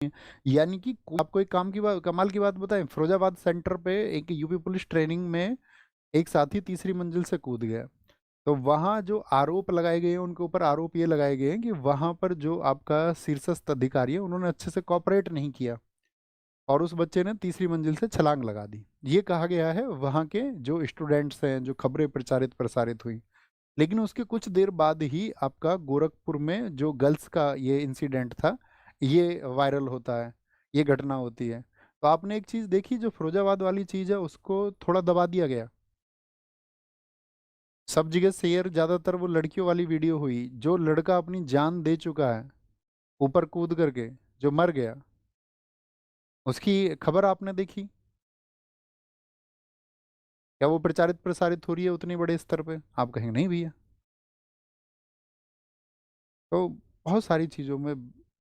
यानी कि आपको एक कमाल की बात बताएं, फिरोजाबाद सेंटर पे एक यूपी पुलिस ट्रेनिंग में एक साथी तीसरी मंजिल से कूद गया। तो वहाँ जो आरोप लगाए गए हैं, उनके ऊपर आरोप ये लगाए गए हैं कि वहाँ पर जो आपका शीर्षस्थ अधिकारी है, उन्होंने अच्छे से कॉपरेट नहीं किया और उस बच्चे ने तीसरी मंजिल से छलांग लगा दी। ये कहा गया है वहाँ के जो स्टूडेंट्स हैं, जो खबरें प्रचारित प्रसारित हुई। लेकिन उसके कुछ देर बाद ही आपका गोरखपुर में जो गर्ल्स का ये इंसिडेंट था, ये वायरल होता है, ये घटना होती है। तो आपने एक चीज़ देखी, जो फिरोजाबाद वाली चीज़ है उसको थोड़ा दबा दिया गया। सब जगह शेयर ज़्यादातर वो लड़कियों वाली वीडियो हुई, जो लड़का अपनी जान दे चुका है ऊपर कूद करके, जो मर गया, उसकी खबर आपने देखी? क्या वो प्रचारित प्रसारित हो रही है उतने बड़े स्तर पे? आप कहेंगे नहीं भैया। तो बहुत सारी चीज़ों में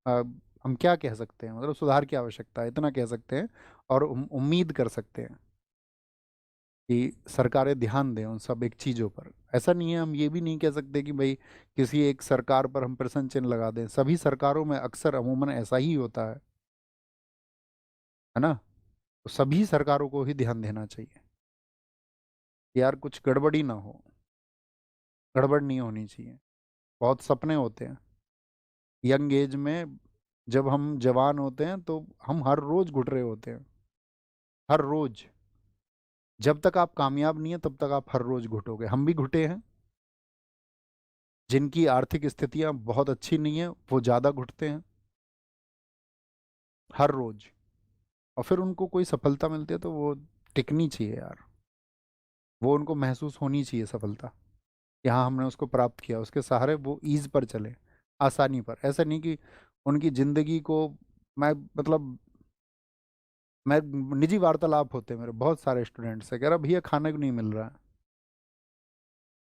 आ, हम क्या कह सकते हैं, मतलब सुधार की आवश्यकता है, इतना कह सकते हैं। और उम्मीद कर सकते हैं कि सरकारें ध्यान दें उन सब एक चीज़ों पर। ऐसा नहीं है, हम ये भी नहीं कह सकते कि भाई किसी एक सरकार पर हम प्रश्न चिन्ह लगा दें। सभी सरकारों में अक्सर अमूमन ऐसा ही होता है ना? तो सभी सरकारों को ही ध्यान देना चाहिए कि यार कुछ गड़बड़ी ना हो, गड़बड़ नहीं होनी चाहिए। बहुत सपने होते हैं यंग एज में, जब हम जवान होते हैं तो हम हर रोज घुट रहे होते हैं, हर रोज। जब तक आप कामयाब नहीं है तब तक आप हर रोज घुटोगे। हम भी घुटे हैं। जिनकी आर्थिक स्थितियां बहुत अच्छी नहीं है वो ज़्यादा घुटते हैं हर रोज। और फिर उनको कोई सफलता मिलती है तो वो टिकनी चाहिए यार, वो उनको महसूस होनी चाहिए सफलता। यहाँ हमने उसको प्राप्त किया, उसके सहारे वो ईज पर चले, आसानी पर। ऐसा नहीं कि उनकी जिंदगी को मैं मतलब मैं निजी वार्तालाप होते हैं मेरे बहुत सारे स्टूडेंट से, कह रहा भैया खाने को नहीं मिल रहा है।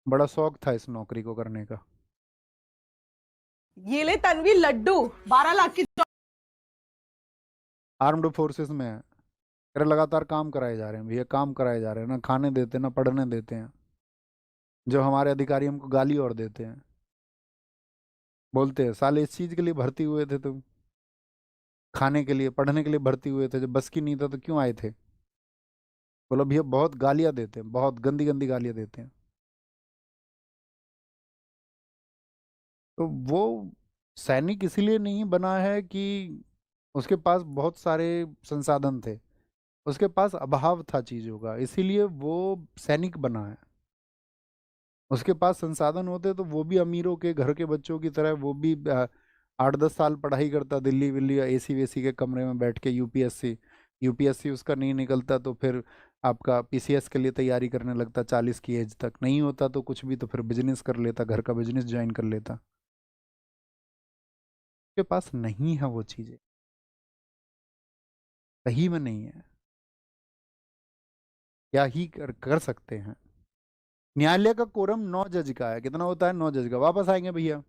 बड़ा शौक था इस नौकरी को करने का। ये ले तन्वी लड्डू 12 लाख की आर्म्ड फोर्सेस में है, कह रहे लगातार काम कराए जा रहे हैं भैया, काम कराए जा रहे हैं, ना खाने देते ना पढ़ने देते हैं। जो हमारे अधिकारी हमको गाली और देते हैं, बोलते हैं साले इस चीज के लिए भर्ती हुए थे तुम, खाने के लिए पढ़ने के लिए भर्ती हुए थे, जब बस की नहीं था तो क्यों आए थे? बोलो भैया बहुत गालियां देते हैं, बहुत गंदी गंदी गालियां देते हैं। तो वो सैनिक इसीलिए नहीं बना है कि उसके पास बहुत सारे संसाधन थे, उसके पास अभाव था चीजों का, इसीलिए वो सैनिक बना है। उसके पास संसाधन होते तो वो भी अमीरों के घर के बच्चों की तरह, वो भी 8-10 साल पढ़ाई करता दिल्ली विल्ली या एसी वेसी के कमरे में बैठ के, यूपीएससी। यूपीएससी उसका नहीं निकलता तो फिर आपका पीसीएस के लिए तैयारी करने लगता 40 की एज तक, नहीं होता तो कुछ भी, तो फिर बिजनेस कर लेता, घर का बिजनेस ज्वाइन कर लेता। उसके पास नहीं है वो चीज़ें, सही में नहीं है। क्या ही कर सकते हैं। न्यायालय का कोरम 9 जज का है, कितना होता है? 9 जज का। वापस आएंगे भैया।